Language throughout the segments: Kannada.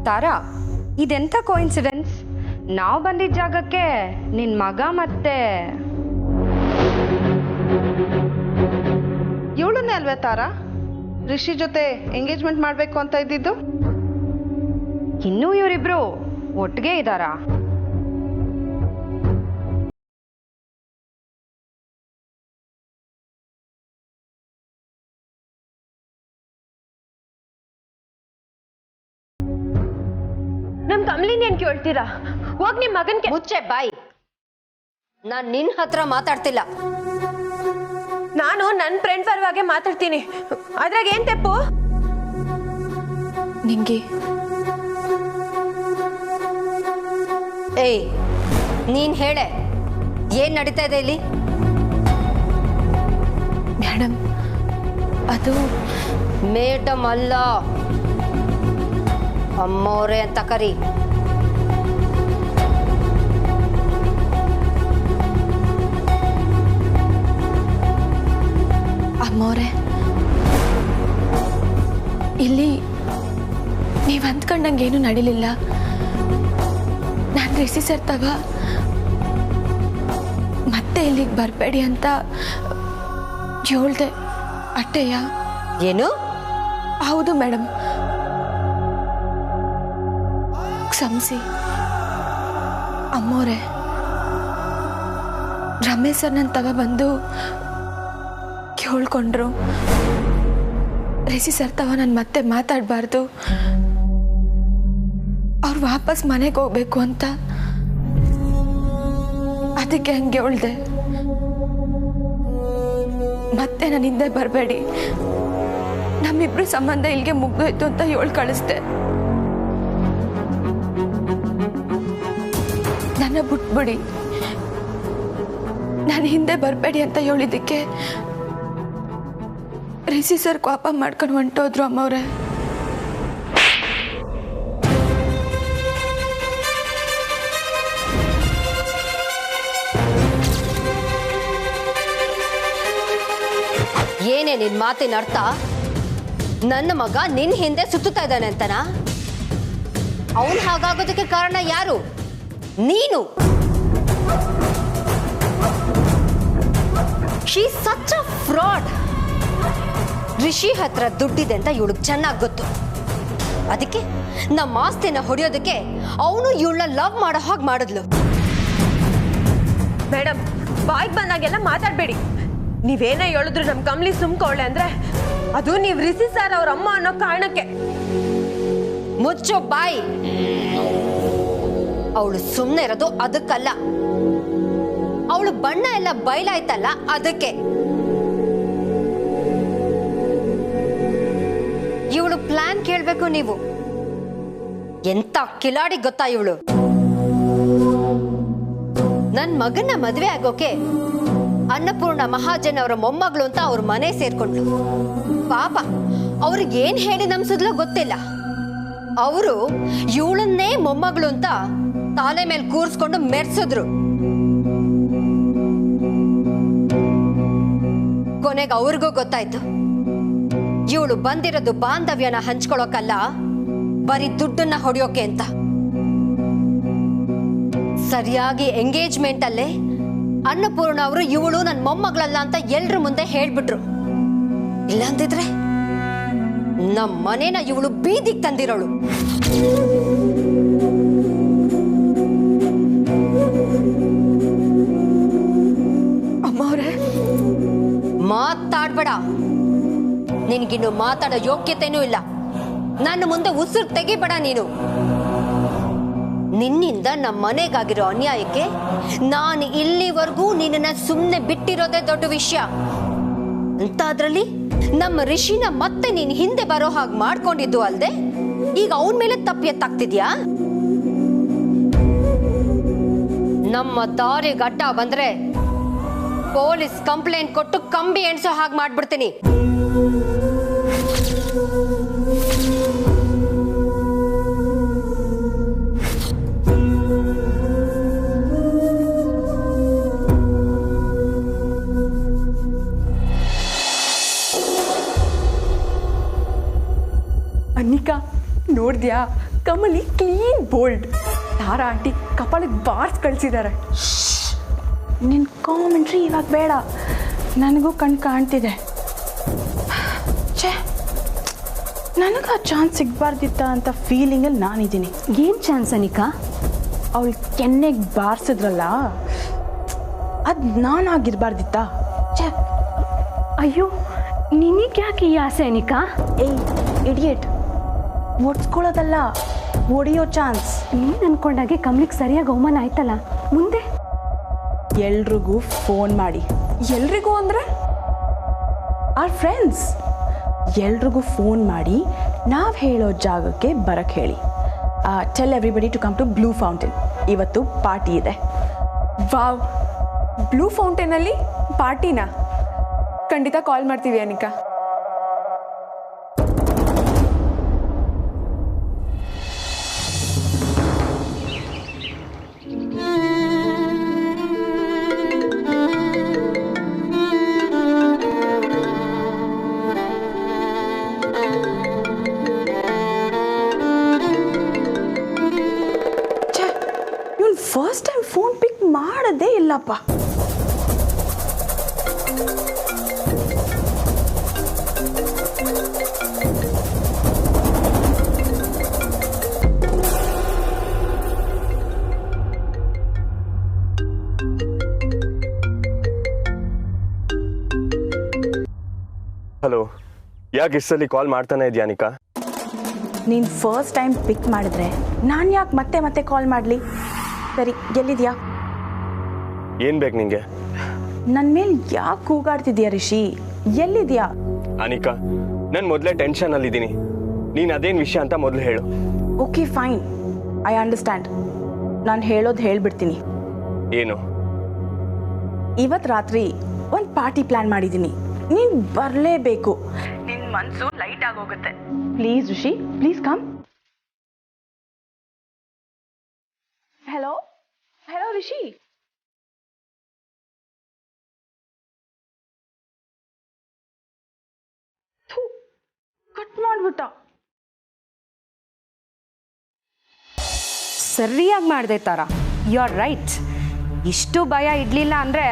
ತಾರಾ, ಇದೆಂಥ ಕೋಇನ್ಸಿಡೆನ್ಸ್? ನಾವು ಬಂದಿದ್ದ ಜಾಗಕ್ಕೆ ನಿನ್ನ ಮಗ ಮತ್ತೆ ಇವಳನ್ನೇ ಅಲ್ವೇ ತಾರಾ ರಿಷಿ ಜೊತೆ ಎಂಗೇಜ್ಮೆಂಟ್ ಮಾಡಬೇಕು ಅಂತ ಇದ್ದಿದ್ದು? ಇನ್ನೂ ಇವರಿಬ್ರು ಒಟ್ಟಿಗೆ ಇದ್ದಾರಾ? ನಮ್ ಕಮಲಿನ ಏನ್ ಕೇಳ್ತೀರಾ? ಹೋಗ್ ನಿಮ್ ಮಗನ್ಗೆ. ಮುಚ್ಚೆ ಬಾಯಿ. ನಾನ್ ನಿನ್ ಹತ್ರ ಮಾತಾಡ್ತಿಲ್ಲ. ನಾನು ನನ್ನ ಫ್ರೆಂಡ್ ಪರವಾಗಿ ಮಾತಾಡ್ತೀನಿ. ಅದ್ರಾಗ ಏನ್ ತಪ್ಪು? ನಿಂಗೆ ಏಯ್, ನೀನ್ ಹೇಳೆ, ಏನ್ ನಡೀತಾ ಇದೆ ಇಲ್ಲಿ? ಮೇಡಮ್, ಅದು ಮೇಡಮ್ ಅಲ್ಲ, ಅಮ್ಮೋರೆ ಅಂತ ಕರಿ. ಅಮ್ಮೋರೆ, ಇಲ್ಲಿ ನೀವು ಅಂದ್ಕೊಂಡಂಗೇನು ನಡೀಲಿಲ್ಲ. ನಾನು ರಿಷಿ ಸರ್ ತವ ಮತ್ತೆ ಇಲ್ಲಿಗೆ ಬರಬೇಡಿ ಅಂತ ಹೇಳ್ದೆ ಅಟ್ಟೆಯ. ಏನು? ಹೌದು ಮೇಡಮ್, ಕ್ಷಮಿಸಿ ಅಮ್ಮೋರೆ. ರಮೇಶ್ ಸರ್ ನನ್ನ ತವ ಬಂದು ಕೇಳ್ಕೊಂಡ್ರು, ರಿಷಿ ಸರ್ ತವ ನಾನು ಮತ್ತೆ ಮಾತಾಡಬಾರ್ದು, ಅವ್ರು ವಾಪಸ್ ಮನೆಗೆ ಹೋಗ್ಬೇಕು ಅಂತ. ಅದಕ್ಕೆ ಹಂಗೆ ಹೇಳ್ದೆ. ಮತ್ತೆ ನಾನು ಹಿಂದೆ ಬರಬೇಡಿ, ನಮ್ಮಿಬ್ರು ಸಂಬಂಧ ಇಲ್ಲಿಗೆ ಮುಗ್ದೋಯ್ತು ಅಂತ ಹೇಳಿ ಕಳಿಸ್ದೆ. ನನ್ನ ಬಿಟ್ಬಿಡಿ, ನಾನು ಹಿಂದೆ ಬರಬೇಡಿ ಅಂತ ಹೇಳಿದ್ದಕ್ಕೆ ರಿಷಿ ಸರ್ ಕೋಪ ಮಾಡ್ಕೊಂಡು ಹೊಂಟೋದ್ರು ಅಮ್ಮವ್ರೆ. ಏನೇ ನಿನ್ ಮಾತಿನ ಅರ್ಥ? ನನ್ನ ಮಗ ನಿನ್ ಹಿಂದೆ ಸುತ್ತುತ್ತಾ ಇದ್ದಾನೆ ಅಂತನಾ? ಅವನು ಹಾಗಾಗೋದಕ್ಕೆ ಕಾರಣ ಯಾರು? ನೀನು. ಶೀ ಸಚ್ ಅ ಫ್ರಾಡ್. ರಿಷಿ ಹತ್ರ ದುಡ್ಡಿದೆ ಅಂತ ಇವಳಿಗೆ ಚೆನ್ನಾಗಿ ಗೊತ್ತು. ಅದಕ್ಕೆ ನಮ್ಮ ಆಸ್ತಿನ ಹೊಡೆಯೋದಕ್ಕೆ ಅವನು ಇವಳನ್ನ ಲವ್ ಮಾಡೋ ಹಾಗೆ ಮಾಡಿದ್ಲು. ಮೇಡಮ್, ಬಾಯ್ಗೆ ಬಂದಾಗೆಲ್ಲ ಮಾತಾಡ್ಬೇಡಿ. ನೀವೇನೇ ಹೇಳಿದ್ರು ನಮ್ ಕಮಲಿ ಸುಮ್ಕೊಳ್ಳೆ ಅಂದ್ರೆ ಅದು ನೀವ್ ರಿಷಿ ಸರ್ ಅವ್ರ ಅಮ್ಮ ಅನ್ನೋ ಕಾರಣಕ್ಕೆ. ಮುಚ್ಚು ಬಾಯಿ. ಅವಳು ಸುಮ್ಮನೆ ಇರೋದು ಅದಕ್ಕಲ್ಲ, ಅವಳು ಬಣ್ಣ ಎಲ್ಲ ಬಯಲಾಯ್ತಲ್ಲ ಅದಕ್ಕೆ. ಇವಳು ಪ್ಲಾನ್ ಕೇಳ್ಬೇಕು ನೀವು. ಎಂತ ಕಿಲಾಡಿ ಗೊತ್ತಾ ಇವಳು? ನನ್ ಮಗನ ಮದ್ವೆ ಆಗೋಕೆ ಅನ್ನಪೂರ್ಣ ಮಹಾಜನ್ ಅವರ ಮೊಮ್ಮಗಳು ಅಂತ ಅವ್ರ ಮನೆ ಸೇರ್ಕೊಂಡ್ಲು. ಪಾಪ ಅವ್ರಿಗೆ ಏನ್ ಹೇಳಿ ನಮ್ಸಿದ್ಲೋ ಗೊತ್ತಿಲ್ಲ. ಅವರು ಇವಳನ್ನೇ ಮೊಮ್ಮಗಳು ಅಂತ ತಾಲೆ ಮೇಲೆ ಕೂರಿಸ್ಕೊಂಡು ಮೆರ್ಸಿದ್ರು. ಕೊನೆಗೆ ಅವ್ರಿಗೂ ಗೊತ್ತಾಯ್ತು ಇವಳು ಬಂದಿರೋದು ಬಾಂಧವ್ಯನ ಹಂಚ್ಕೊಳಕಲ್ಲ, ಬರೀ ದುಡ್ಡನ್ನ ಹೊಡೆಯೋಕೆ ಅಂತ. ಸರಿಯಾಗಿ ಎಂಗೇಜ್ಮೆಂಟ್ ಅಲ್ಲೇ ಅನ್ನಪೂರ್ಣ ಅವರು ಇವಳು ನನ್ನ ಮೊಮ್ಮಗಳಲ್ಲ ಅಂತ ಎಲ್ರ ಮುಂದೆ ಹೇಳ್ಬಿಟ್ರು. ಇಲ್ಲಾಂದಿದ್ರೆ ನಮ್ಮ ಮನೇನ ಇವಳು ಬೀದಿಗೆ ತಂದಿರೋಳು. ಅಮ್ಮವ್ರೆ, ಮಾತಾಡ್ಬೇಡ. ನಿನ್ಗಿನ್ನು ಮಾತಾಡೋ ಯೋಗ್ಯತೆನೂ ಇಲ್ಲ. ನನ್ನ ಮುಂದೆ ಉಸಿರು ತೆಗಿಬೇಡ ನೀನು. ನಿನ್ನಿಂದ ನಮ್ಮ ಮನೆಗಾಗಿರೋ ಅನ್ಯಾಯಕ್ಕೆ ನಾನು ಇಲ್ಲಿವರೆಗೂ ನಿನ್ನ ಸುಮ್ಮನೆ ಬಿಟ್ಟಿರೋದೇ ದೊಡ್ಡ ವಿಷಯ ಅಂತ. ಅದ್ರಲ್ಲಿ ನಮ್ಮ ರಿಷಿನ ಮತ್ತೆ ನೀನ್ ಹಿಂದೆ ಬರೋ ಹಾಗೆ ಮಾಡ್ಕೊಂಡಿದ್ದು ಅಲ್ದೆ ಈಗ ಅವನ ಮೇಲೆ ತಪ್ಪು ಎತ್ತಾಗ್ತಿದ್ಯಾ? ನಮ್ಮ ದಾರಿಗೆ ಅಡ್ಡ ಬಂದ್ರೆ ಪೊಲೀಸ್ ಕಂಪ್ಲೇಂಟ್ ಕೊಟ್ಟು ಕಂಬಿ ಎಣ್ಸೋ ಹಾಗೆ ಮಾಡ್ಬಿಡ್ತೀನಿ. ಅನ್ನಿಕಾ, ನೋಡ್ದ್ಯಾ ಕಮಲಿ ಕ್ಲೀನ್ ಬೋಲ್ಡ್. ತಾರಾ ಆಂಟಿ ಕಪಾಳಿಗೆ ಬಾರ್ಸ್ ಕಳಿಸಿದ್ದಾರೆ. ನಿನ್ನ ಕಾಮೆಂಟ್ರಿ ಇವಾಗ ಬೇಡ, ನನಗೂ ಕಣ್ಣು ಕಾಣ್ತಿದೆ. ಛೇ, ನನಗೆ ಆ ಚಾನ್ಸ್ ಸಿಗಬಾರ್ದಿತ್ತ ಅಂತ ಫೀಲಿಂಗಲ್ಲಿ ನಾನಿದ್ದೀನಿ. ಏನು ಚಾನ್ಸ್ ಅನಿಕಾ? ಅವಳು ಕೆನ್ನೆಗೆ ಬಾರಿಸಿದ್ರಲ್ಲ, ಅದು ನಾನಾಗಿರ್ಬಾರ್ದಿತ್ತ. ಛೇ, ಅಯ್ಯೋ, ನಿನಗೆ ಯಾಕೆ ಈ ಆಸೆ ಅನಿಕಾ? ಏಯ್ ಇಡಿಯೇಟ್, ಒಡ್ಸ್ಕೊಳ್ಳೋದಲ್ಲ, ಹೊಡೆಯೋ ಚಾನ್ಸ್. ನೀನು ಅನ್ಕೊಂಡಾಗೆ ಕಮಲಿಗೆ ಸರಿಯಾಗಿ ಅವಮಾನ ಆಯ್ತಲ್ಲ, ಮುಂದೆ ಎಲ್ರಿಗೂ ಫೋನ್ ಮಾಡಿ. ಎಲ್ರಿಗೂ ಅಂದರೆ? Are friends. ಎಲ್ರಿಗೂ ಫೋನ್ ಮಾಡಿ ನಾವು ಹೇಳೋ ಜಾಗಕ್ಕೆ ಬರಕ್ಕೆ ಹೇಳಿ. Tell everybody to come to blue fountain. ಇವತ್ತು ಪಾರ್ಟಿ ಇದೆ. ವಾವ್, ಬ್ಲೂ ಫೌಂಟೇನಲ್ಲಿ ಪಾರ್ಟಿನಾ? ಖಂಡಿತ ಕಾಲ್ ಮಾಡ್ತೀವಿ Anika. First time phone pick ಮಾಡೋದೇ ಇಲ್ಲಪ್ಪ. ಹಲೋ, ಯಾಕೆ ಇಷ್ಟಲ್ಲಿ ಕಾಲ್ ಮಾಡ್ತಾನೆ ಇದೆಯಾ ಅನಿಕಾ? ನೀನು ಫಸ್ಟ್ ಟೈಮ್ ಪಿಕ್ ಮಾಡಿದ್ರೆ ನಾನು ಯಾಕೆ ಮತ್ತೆ ಮತ್ತೆ ಕಾಲ್ ಮಾಡಲಿ? ಸರಿ, ಎಲ್ಲಿದ್ಯಾ? ಏನು ಬೇಕು ನಿಂಗೆ? ನನ್ನ ಮೇಲೆ ಯಾಕೆ ಕೂಗಾಡ್ತಿದ್ಯಾ ರಿಷಿ? ಎಲ್ಲಿದ್ಯಾ? ಅನಿಕಾ, ನಾನು ಮೊದಲೇ ಟೆನ್ಷನಲ್ಲಿದ್ದೀನಿ. ನೀನು ಅದೇನು ವಿಷಯ ಅಂತ ಮೊದಲು ಹೇಳು. Okay fine, I understand. ನಾನು ಹೇಳೋದು ಹೇಳ್ಬಿಡ್ತೀನಿ. ಏನು? ಇವತ್ತು ರಾತ್ರಿ ಒಂದು ಪಾರ್ಟಿ ಪ್ಲ್ಯಾನ್ ಮಾಡಿದ್ದೀನಿ. ನೀನು ಬರಲೇಬೇಕು. ನಿನ್ನ ಮನಸ್ಸು ಲೈಟ್ ಆಗೋಗುತ್ತೆ. Please Rishi, please come. Hello hello Rishi. Cut ಮಾಡ್ಬಿಟ್ಟ. ಸರಿಯಾಗಿ ಮಾಡಿದೆ ತಾರಾ, ಯು ಆರ್ ರೈಟ್. ಇಷ್ಟು ಭಯ ಇಡಲಿಲ್ಲ ಅಂದರೆ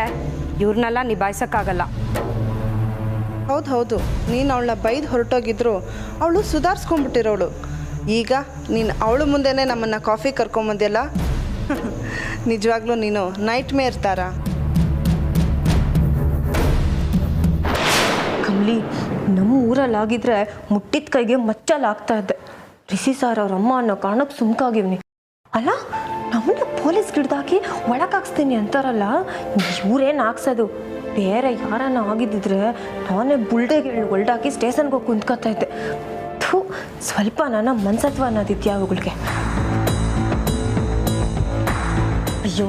ಇವ್ರನ್ನೆಲ್ಲ ನಿಭಾಯಿಸೋಕ್ಕಾಗಲ್ಲ. ಹೌದು, ನೀನು ಅವಳನ್ನ ಬೈದು ಹೊರಟೋಗಿದ್ರು ಅವಳು ಸುಧಾರಿಸ್ಕೊಂಡ್ಬಿಟ್ಟಿರೋಳು. ಈಗ ನೀನು ಅವಳು ಮುಂದೆನೇ ನಮ್ಮನ್ನು ಕಾಫಿ ಕರ್ಕೊಂಬಂದಿಲ್ಲ. ನಿಜವಾಗ್ಲೂ ನೀನು ನೈಟ್ ಮೇರ್ ತಾರಾ. ಕಮಲಿ, ನಮ್ಮ ಊರಲ್ಲಾಗಿದ್ರೆ ಮುಟ್ಟಿದ ಕೈಗೆ ಮಚ್ಚಲಾಗ್ತಾ ಇದ್ದೆ. ರಿಷಿ ಸಾರ್ ಅವ್ರ ಅಮ್ಮ ಅನ್ನೋ ಕಾರಣಕ್ಕೆ ಸುಮ್ಕಾಗಿವ್ನಿ. ಅಲ್ಲ, ನಮ್ಮನ್ನ ಪೊಲೀಸ್ ಗಿಡ್ದಾಕಿ ಒಳಗಾಕ್ಸ್ತೀನಿ ಅಂತಾರಲ್ಲ, ಇವ್ರೇನು ಹಾಕ್ಸೋದು? ಬೇರೆ ಯಾರನ್ನ ಆಗಿದ್ದಿದ್ರೆ ನಾನೇ ಬುಲ್ಡೆಗೆ ಒಳ್ಡಾಕಿ ಸ್ಟೇಷನ್ಗೆ ಹೋಗಿ ಕುಂತ್ಕೊತಾ ಇದ್ದೆ. ಥೂ, ಸ್ವಲ್ಪ ನನ್ನ ಮನ್ಸತ್ವ ಅನ್ನೋದಿದ್ಯಾ ಅವುಗಳಿಗೆ? ಅಯ್ಯೋ,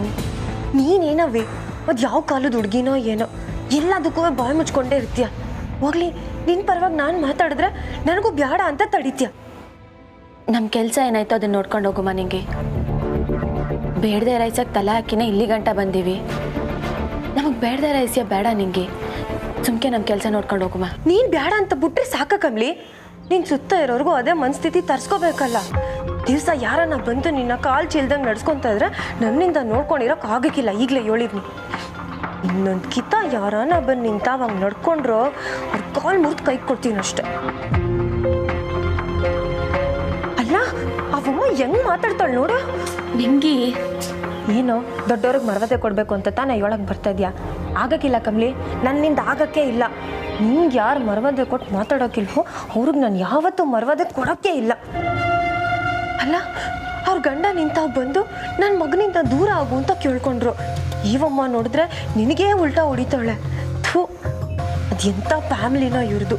ನೀನೇನವೇ ಅದು ಯಾವ ಕಾಲದ ಹುಡುಗಿನೋ ಏನೋ, ಎಲ್ಲದಕ್ಕೂ ಬಾಯಿ ಮುಚ್ಕೊಂಡೇ ಇರ್ತೀಯ. ಹೋಗ್ಲಿ, ನಿನ್ನ ಪರವಾಗಿ ನಾನು ಮಾತಾಡಿದ್ರೆ ನನಗೂ ಬ್ಯಾಡ ಅಂತ ತಡಿತೀಯ. ನಮ್ಮ ಕೆಲಸ ಏನಾಯ್ತು ಅದನ್ನ ನೋಡ್ಕೊಂಡು ಹೋಗುಮ್ಮ. ನಿಂಗೆ ಬೇಡದೆ ರೈಸಕ್ಕೆ ತಲೆ ಹಾಕಿನೇ ಇಲ್ಲಿ ಗಂಟ ಬಂದೀವಿ. ನಮಗೆ ಬೇಡದೆ ರೈಸ್ಯ ಬೇಡ. ನಿಂಗೆ ಸುಮ್ಕೆ ನಮ್ಮ ಕೆಲಸ ನೋಡ್ಕೊಂಡು ಹೋಗುಮ್ಮ. ನೀನು ಬೇಡ ಅಂತ ಬಿಟ್ರೆ ಸಾಕ ಕಮ್ಲಿ. ನಿನ್ನ ಸುತ್ತ ಇರೋರ್ಗೂ ಅದೇ ಮನಸ್ಥಿತಿ ತರ್ಸ್ಕೋಬೇಕಲ್ಲ. ದಿವಸ ಯಾರನ್ನ ಬಂದು ನಿನ್ನ ಕಾಲು ಚೀಲ್ದಂಗೆ ನಡ್ಸ್ಕೊತಾ ಇದ್ರೆ ನನ್ನಿಂದ ನೋಡ್ಕೊಂಡಿರೋಕೆ ಆಗಕ್ಕಿಲ್ಲ. ಈಗಲೇ ಹೇಳಿದ್ನಿ. ಇನ್ನೊಂದು ಕಿತ ಯಾರನ್ನ ಬಂದು ನಿಂತಾವಾಗ ನಡ್ಕೊಂಡ್ರು ಅವ್ರ ಕಾಲು ಮುರಿದು ಕೈ ಕೊಡ್ತೀನಿ ಅಷ್ಟೆ. ಅಲ್ಲ, ಅವಮ್ಮ ಹೆಂಗ್ ಮಾತಾಡ್ತಾಳೆ ನೋಡು. ನಿಂಗೆ ಏನೋ ದೊಡ್ಡವ್ರಿಗೆ ಮರ್ಯಾದೆ ಕೊಡಬೇಕು ಅಂತ ತಾನೇ ಹೇಳಕ್ಕೆ ಬರ್ತಾ ಇದೆಯಾ? ಆಗಕ್ಕಿಲ್ಲ ಕಮ್ಲಿ, ನನ್ನಿಂದ ಆಗಕ್ಕೆ ಇಲ್ಲ. ನಿಂಗೆ ಯಾರು ಮರ್ಯಾದೆ ಕೊಟ್ಟು ಮಾತಾಡೋಕ್ಕಿಲ್ವೋ ಅವ್ರಿಗೆ ನಾನು ಯಾವತ್ತೂ ಮರ್ಯಾದೆ ಕೊಡೋಕ್ಕೆ ಇಲ್ಲ. ಅಲ್ಲ, ಅವ್ರ ಗಂಡ ನಿಂತಾಗ ಬಂದು ನನ್ನ ಮಗನಿಂದ ದೂರ ಆಗು ಅಂತ ಕೇಳ್ಕೊಂಡ್ರು. ಇವಮ್ಮ ನೋಡಿದ್ರೆ ನಿನಗೇ ಉಲ್ಟಾ ಹೊಡಿತಾಳೆ. ಥೂ, ಅದೆಂಥ ಫ್ಯಾಮಿಲಿನೋ ಇವ್ರದು.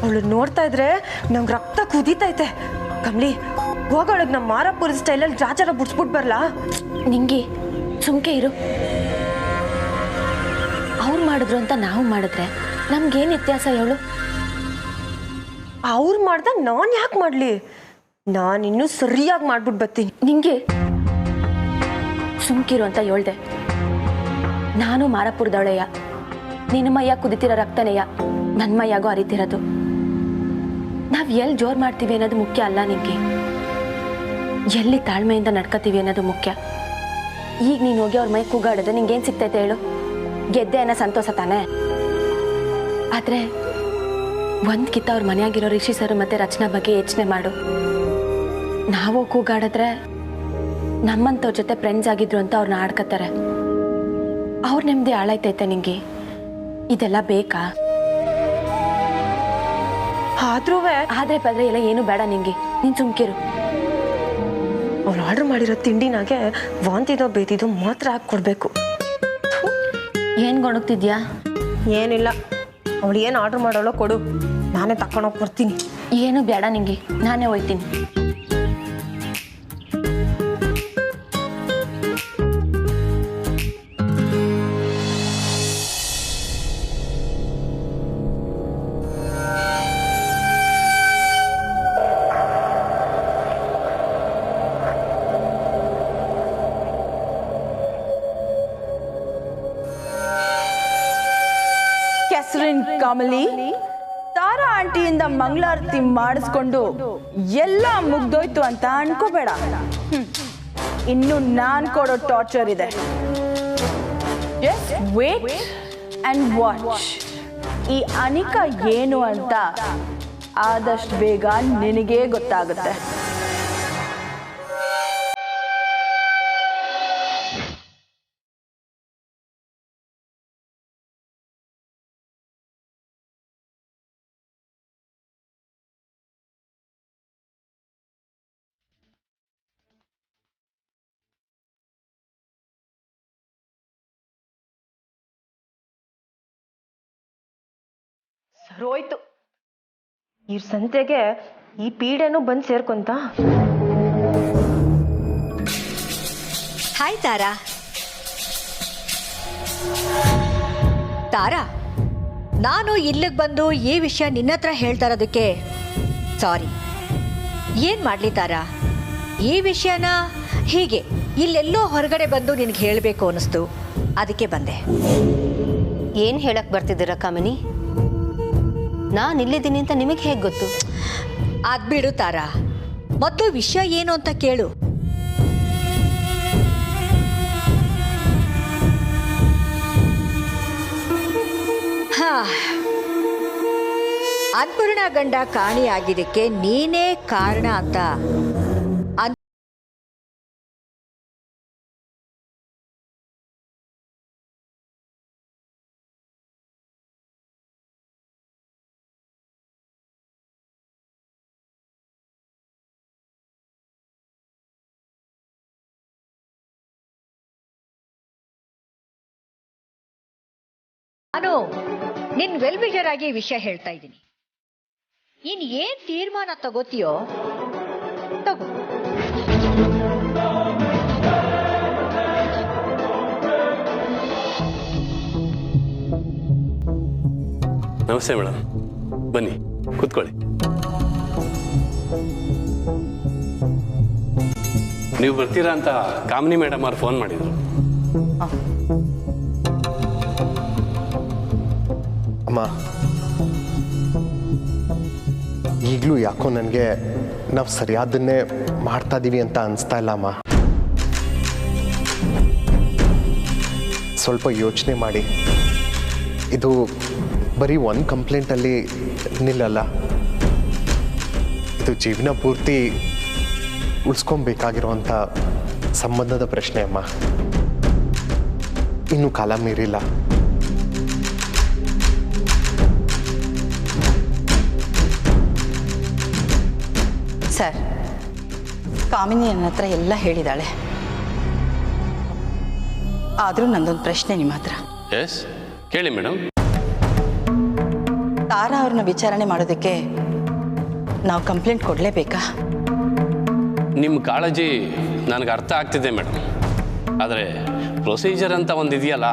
ಅವಳು ನೋಡ್ತಾ ಇದ್ರೆ ನಂಗೆ ರಕ್ತ ಕುದೀತೈತೆ. ಕಮ್ಲಿ, ಹೋಗೋಳಗೆ ನಮ್ಮ ಮಾರಾಪುರ ಸ್ಟೈಲಲ್ಲಿ ರಾಜರ ಬಿಡ್ಸ್ಬಿಟ್ಟು ಬರಲಾ? ನಿಂಗೆ ಸುಮ್ಕೆ ಇರು. ಅವ್ರು ಮಾಡಿದ್ರು ಅಂತ ನಾವು ಮಾಡಿದ್ರೆ ನಮ್ಗೇನು ವ್ಯತ್ಯಾಸ ಹೇಳು? ಅವ್ರು ಮಾಡ್ದಾಗ ನಾನು ಯಾಕೆ ಮಾಡಲಿ? ನಾನಿನ್ನೂ ಸರಿಯಾಗಿ ಮಾಡ್ಬಿಟ್ಟು ಬರ್ತೀನಿ. ನಿಂಗೆ ಸುಮ್ಕಿರು ಅಂತ ಹೇಳ್ದೆ. ನಾನು ಮಾರಾಪುರದವಳೆಯ. ನಿನ್ನ ಮೈಯಾಗ ಕುದಿತಿರೋ ರಕ್ತನೆಯ ನನ್ನ ಮೈಯಾಗೂ ಅರಿತಿರೋದು. ನಾವು ಎಲ್ಲಿ ಜೋರು ಮಾಡ್ತೀವಿ ಅನ್ನೋದು ಮುಖ್ಯ ಅಲ್ಲ ನಿಂಗೆ, ಎಲ್ಲಿ ತಾಳ್ಮೆಯಿಂದ ನಡ್ಕೋತೀವಿ ಅನ್ನೋದು ಮುಖ್ಯ. ಈಗ ನೀನು ಹೋಗಿ ಅವ್ರ ಮೈ ಕೂಗಾಡಿದ್ರೆ ನಿಂಗೇನು ಸಿಗ್ತೈತೆ ಹೇಳು? ಗೆದ್ದೆ ಅನ್ನೋ ಸಂತೋಷ ತಾನೇ. ಆದರೆ ಒಂದ್ಕಿತ್ತ ಅವ್ರ ಮನೆಯಾಗಿರೋ ರಿಷಿ ಸರ್ ಮತ್ತು ರಚನಾ ಬಗ್ಗೆ ಯೋಚನೆ ಮಾಡು. ನಾವು ಕೂಗಾಡಿದ್ರೆ ನಮ್ಮಂಥವ್ರ ಜೊತೆ ಫ್ರೆಂಡ್ಸ್ ಆಗಿದ್ರು ಅಂತ ಅವ್ರನ್ನ ಆಡ್ಕೋತಾರೆ. ಅವ್ರ ನೆಮ್ಮದಿ ಹಾಳಾಯ್ತೈತೆ ನಿಂಗೆ. ಇದೆಲ್ಲ ಬೇಕಾ? ಆದ್ರೂ ಆದ್ರೆ ಪದ್ರೆ ಎಲ್ಲ ಏನು ಬೇಡ ನಿಂಗೆ, ನೀನು ಸುಮ್ಕಿರು. ಅವ್ರು ಆರ್ಡ್ರ್ ಮಾಡಿರೋ ತಿಂಡಿನಾಗೆ ವಾಂತಿದೋ ಬೇತಿದೋ ಮಾತ್ರ ಹಾಕಿ ಕೊಡಬೇಕು. ಏನು ಗೊಣಗ್ತಿದ್ಯಾ? ಏನಿಲ್ಲ, ಅವಳು ಏನು ಆರ್ಡ್ರ್ ಮಾಡೋಳೋ ಕೊಡು, ನಾನೇ ತಕೊಂಡೋಗಿ ಬರ್ತೀನಿ. ಏನು ಬೇಡ ನಿಂಗೆ, ನಾನೇ ಹೋಯ್ತೀನಿ. ಕೆಸರಿನ ಕಮಲಿ, ತಾರಾ ಆಂಟಿಯಿಂದ ಮಂಗಳಾರತಿ ಮಾಡಿಸ್ಕೊಂಡು ಎಲ್ಲ ಮುಗ್ದೋಯ್ತು ಅಂತ ಅನ್ಕೋಬೇಡ. ಇನ್ನು ನಾನ್ ಕೊಡೋ ಟಾರ್ಚರ್ ಇದೆ. Just wait and watch. ಈ ಅನಿಕಾ ಏನು ಅಂತ ಆದಷ್ಟು ಬೇಗ ನಿನಗೇ ಗೊತ್ತಾಗುತ್ತೆ. ಸರೋಯ್ತು, ಈ ಸಂತೆಗೆ ಈ ಪೀಡೆನೂ ಬಂದು ಸೇರ್ಕೊಂತ. ಹಾಯ್ ತಾರಾ. ತಾರಾ, ನಾನು ಇಲ್ಲಿಗೆ ಬಂದು ಈ ವಿಷಯ ನಿನ್ನ ಹತ್ರ ಹೇಳ್ತಾ ಇರೋದಕ್ಕೆ ಸಾರಿ. ಏನು ಮಾಡಲಿ ತಾರಾ, ಈ ವಿಷಯನ ಹೀಗೆ ಇಲ್ಲೆಲ್ಲೋ ಹೊರಗಡೆ ಬಂದು ನಿನಗೆ ಹೇಳಬೇಕು ಅನ್ನಿಸ್ತು, ಅದಕ್ಕೆ ಬಂದೆ. ಏನು ಹೇಳಕ್ಕೆ ಬರ್ತಿದ್ದೀರಾ ಕಾಮಿನಿ? ನಾನು ಇಲ್ಲಿದ್ದೀನಿ ಅಂತ ನಿಮಗೆ ಹೇಗೆ ಗೊತ್ತು? ಅದು ಬಿಡು ತಾರಾ, ಮೊದಲು ವಿಷಯ ಏನು ಅಂತ ಕೇಳು. ಅನ್ನಪೂರ್ಣ ಗಂಡ ಕಾಣಿಯಾಗಿದ್ದಕ್ಕೆ ನೀನೇ ಕಾರಣ ಅಂತ ನಾನು ನಿನ್ ವೆಲ್ ವಿಷರ್ ಆಗಿ ವಿಷಯ ಹೇಳ್ತಾ ಇದ್ದೀನಿ. ಇನ್ ಏನ್ ತೀರ್ಮಾನ ತಗೋತೀಯೋ ತಗೋ. ನಮಸ್ತೆ ಮೇಡಮ್, ಬನ್ನಿ ಕೂತ್ಕೊಳ್ಳಿ. ನೀವು ಬರ್ತೀರಾ ಅಂತ ಕಾಮಿನಿ ಮೇಡಮ್ ಅವ್ರು ಫೋನ್ ಮಾಡಿದ್ರು. ಅಮ್ಮ, ಈಗಲೂ ಯಾಕೋ ನನಗೆ ನಾವು ಸರಿಯಾದನ್ನೇ ಮಾಡ್ತಾ ಇದ್ದೀವಿ ಅಂತ ಅನಿಸ್ತಾ ಇಲ್ಲ ಅಮ್ಮ. ಸ್ವಲ್ಪ ಯೋಚನೆ ಮಾಡಿ. ಇದು ಬರೀ ಒಂದು ಕಂಪ್ಲೇಂಟಲ್ಲಿ ನಿಲ್ಲಲ್ಲ, ಇದು ಜೀವನ ಪೂರ್ತಿ ಉಳಿಸ್ಕೊಬೇಕಾಗಿರುವಂಥ ಸಂಬಂಧದ ಪ್ರಶ್ನೆ ಅಮ್ಮ. ಇನ್ನೂ ಕಾಲ ಮೀರಿಲ್ಲ. ಸರ್, ಕಾಮಿನಿ ನನ್ನ ಹತ್ರ ಎಲ್ಲ ಹೇಳಿದಾಳೆ. ಆದರೂ ನಂದೊಂದು ಪ್ರಶ್ನೆ ನಿಮ್ಮ ಹತ್ರ. ಎಸ್, ಕೇಳಿ ಮೇಡಮ್. ತಾರಾ ಅವ್ರನ್ನ ವಿಚಾರಣೆ ಮಾಡೋದಕ್ಕೆ ನಾವು ಕಂಪ್ಲೇಂಟ್ ಕೊಡಲೇಬೇಕಾ? ನಿಮ್ಮ ಕಾಳಜಿ ನನಗೆ ಅರ್ಥ ಆಗ್ತಿದೆ ಮೇಡಮ್. ಆದರೆ ಪ್ರೊಸೀಜರ್ ಅಂತ ಒಂದು ಇದೆಯಲ್ಲ,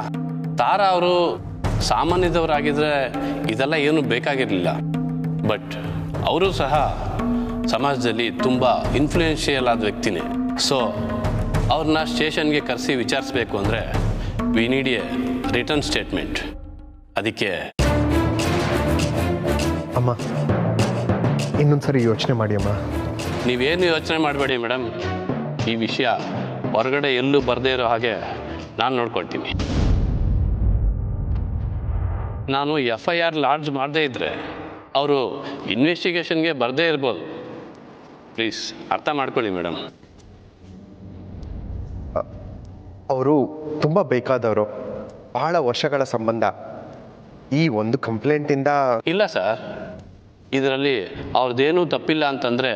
ತಾರಾ ಅವರು ಸಾಮಾನ್ಯದವರಾಗಿದ್ದರೆ ಇದೆಲ್ಲ ಏನೂ ಬೇಕಾಗಿರಲಿಲ್ಲ. ಬಟ್ ಅವರು ಸಹ ಸಮಾಜದಲ್ಲಿ ತುಂಬ ಇನ್ಫ್ಲೂಯೆನ್ಷಿಯಲ್ ಆದ ವ್ಯಕ್ತಿನೇ. ಸೊ ಅವ್ರನ್ನ ಸ್ಟೇಷನ್ಗೆ ಕರೆಸಿ ವಿಚಾರಿಸ್ಬೇಕು ಅಂದರೆ we need A return statement. ಅದಕ್ಕೆ ಅಮ್ಮ, ಇನ್ನೊಂದ್ಸರಿ ಯೋಚನೆ ಮಾಡಿ ಅಮ್ಮ. ನೀವೇನು ಯೋಚನೆ ಮಾಡಬೇಡಿ ಮೇಡಮ್. ಈ ವಿಷಯ ಹೊರಗಡೆ ಎಲ್ಲೂ ಬರದೇ ಇರೋ ಹಾಗೆ ನಾನು ನೋಡ್ಕೊಳ್ತೀನಿ. ನಾನು FIR ಲಾಡ್ಜ್ ಮಾಡದೇ ಇದ್ದರೆ ಅವರು ಇನ್ವೆಸ್ಟಿಗೇಷನ್ಗೆ ಬರದೇ ಇರ್ಬೋದು. ಪ್ಲೀಸ್ ಅರ್ಥ ಮಾಡ್ಕೊಳ್ಳಿ ಮೇಡಮ್. ಅವರು ತುಂಬ ಬೇಕಾದವರು, ಬಹಳ ವರ್ಷಗಳ ಸಂಬಂಧ. ಈ ಒಂದು ಕಂಪ್ಲೇಂಟಿಂದ ಇಲ್ಲ ಸರ್, ಇದರಲ್ಲಿ ಅವ್ರದ್ದೇನೂ ತಪ್ಪಿಲ್ಲ ಅಂತಂದರೆ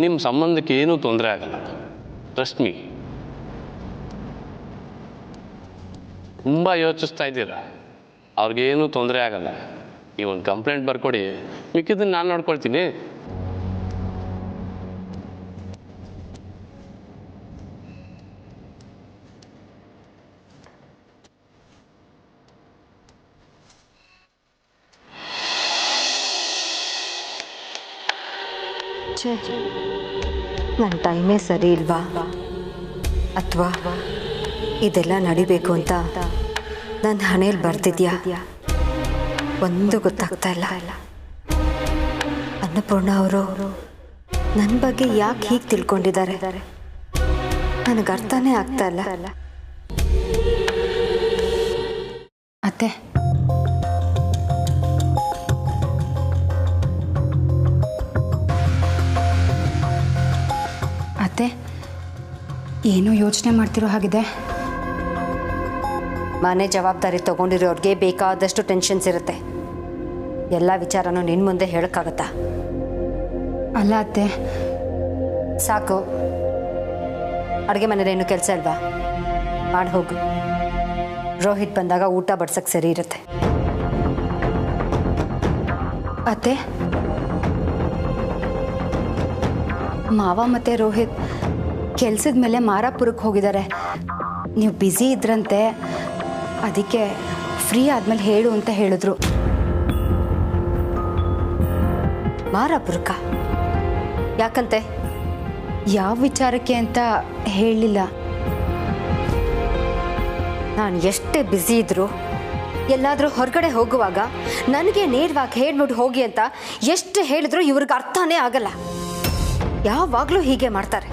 ನಿಮ್ಮ ಸಂಬಂಧಕ್ಕೆ ಏನೂ ತೊಂದರೆ ಆಗಲ್ಲ. Trust me. ತುಂಬ ಯೋಚಿಸ್ತಾ ಇದ್ದೀರಾ, ಅವ್ರಿಗೇನೂ ತೊಂದರೆ ಆಗಲ್ಲ. ನೀವೊಂದು ಕಂಪ್ಲೇಂಟ್ ಬರ್ಕೊಡಿ, ಮಿಕ್ಕಿದ್ದನ್ನು ನಾನು ನೋಡ್ಕೊಳ್ತೀನಿ. ನನ್ನ ಟೈಮೇ ಸರಿ ಇಲ್ವಾ, ಅಥವಾ ಇದೆಲ್ಲ ನಡಿಬೇಕು ಅಂತ ನನ್ನ ಹಣೆಯಲ್ಲಿ ಬರ್ತಿದ್ಯಾ, ಒಂದು ಗೊತ್ತಾಗ್ತಾ ಇಲ್ಲ. ಅನ್ನಪೂರ್ಣ ಅವರು ನನ್ನ ಬಗ್ಗೆ ಯಾಕೆ ಹೀಗೆ ತಿಳ್ಕೊಂಡಿದ್ದಾರೆ, ನನಗೆ ಅರ್ಥನೇ ಆಗ್ತಾ ಇಲ್ಲ. ಅತ್ತೆ, ಅತ್ತೆ, ಏನೋ ಯೋಚನೆ ಮಾಡ್ತಿರೋ ಹಾಗಿದೆ. ಮನೆ ಜವಾಬ್ದಾರಿ ತೊಗೊಂಡಿರೋರಿಗೆ ಬೇಕಾದಷ್ಟು ಟೆನ್ಷನ್ಸ್ ಇರುತ್ತೆ. ಎಲ್ಲ ವಿಚಾರನೂ ನಿನ್ನ ಮುಂದೆ ಹೇಳೋಕ್ಕಾಗತ್ತಾ? ಅಲ್ಲ ಅತ್ತೆ, ಸಾಕು. ಅಡುಗೆ ಮನೇಲೇನು ಕೆಲಸ ಅಲ್ವಾ, ಮಾಡಿ ಹೋಗು. ರೋಹಿತ್ ಬಂದಾಗ ಊಟ ಬಡ್ಸಕ್ಕೆ ಸರಿ ಇರುತ್ತೆ. ಅತ್ತೆ, ಮಾವ ಮತ್ತು ರೋಹಿತ್ ಕೆಲಸದ ಮೇಲೆ ಮಾರಾಪುರಕ್ಕೆ ಹೋಗಿದ್ದಾರೆ. ನೀವು ಬ್ಯುಸಿ ಇದ್ರಂತೆ, ಅದಕ್ಕೆ ಫ್ರೀ ಆದಮೇಲೆ ಹೇಳು ಅಂತ ಹೇಳಿದ್ರು. ಮಾರಾಪುರಕ್ಕ ಯಾಕಂತೆ? ಯಾವ ವಿಚಾರಕ್ಕೆ ಅಂತ ಹೇಳಲಿಲ್ಲ. ನಾನು ಎಷ್ಟೇ ಬ್ಯುಸಿ ಇದ್ರು ಎಲ್ಲಾದರೂ ಹೊರಗಡೆ ಹೋಗುವಾಗ ನನಗೆ ನೇರವಾಗಿ ಹೇಳ್ಬಿಟ್ಟು ಹೋಗಿ ಅಂತ ಎಷ್ಟು ಹೇಳಿದ್ರು ಇವ್ರಿಗೆ ಅರ್ಥನೇ ಆಗಲ್ಲ. ಯಾವಾಗಲೂ ಹೀಗೆ ಮಾಡ್ತಾರೆ.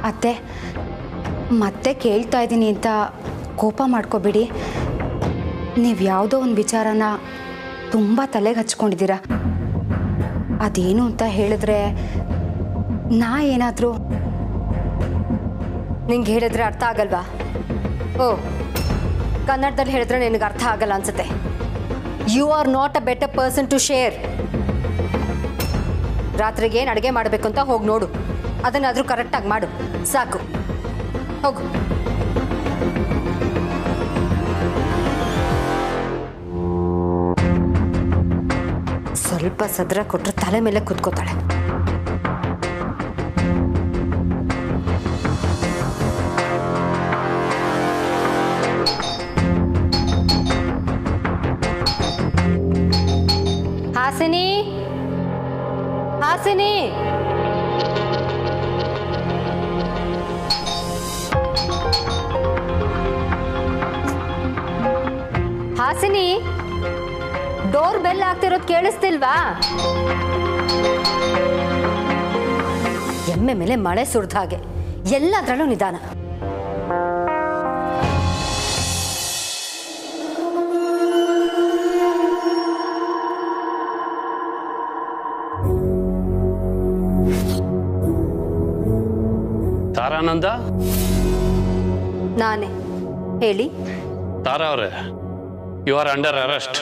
ಅತ್ತೆ, ಮತ್ತೆ ಕೇಳ್ತಾ ಇದ್ದೀನಿ ಅಂತ ಕೋಪ ಮಾಡ್ಕೋಬೇಡಿ. ನೀವು ಯಾವುದೋ ಒಂದು ವಿಚಾರನ ತುಂಬ ತಲೆಗೆ ಹಚ್ಕೊಂಡಿದ್ದೀರಾ. ಅದೇನು ಅಂತ ಹೇಳಿದ್ರೆ ನಾ ಏನಾದರೂ ನಿಂಗೆ ಹೇಳಿದ್ರೆ ಅರ್ಥ ಆಗಲ್ವಾ? ಓ, ಕನ್ನಡದಲ್ಲಿ ಹೇಳಿದ್ರೆ ನಿನಗೆ ಅರ್ಥ ಆಗಲ್ಲ ಅನ್ಸುತ್ತೆ. You are not a better person to share. ರಾತ್ರಿಗೆ ಏನು ಅಡುಗೆ ಮಾಡಬೇಕು ಅಂತ ಹೋಗಿ ನೋಡು, ಅದನ್ನಾದರೂ ಕರೆಕ್ಟಾಗಿ ಮಾಡು. ಸಾಕು, ಹೋಗು. ಸ್ವಲ್ಪ ಸದ್ರ ಕೊಟ್ಟರೆ ತಲೆ ಮೇಲೆ ಕುತ್ಕೋತಾಳೆ. ಹಾಸಿನಿ, ಹಾಸಿನಿ, ಹಾಸಿನಿ, ಡೋರ್ ಬೆಲ್ ಆಗ್ತಿರೋದು ಕೇಳಿಸ್ತಿಲ್ವಾ? ಎಮ್ಮೆ ಮೇಲೆ ಮಳೆ ಸುರಿದ ಹಾಗೆ ಎಲ್ಲದರಲ್ಲೂ ನಿಧಾನ. ತಾರಾನಂದ, ನಾನೇ. ಹೇಳಿ. ತಾರಾ ಅವರೇ, ಯು ಆರ್ ಅಂಡರ್ ಅರೆಸ್ಟ್.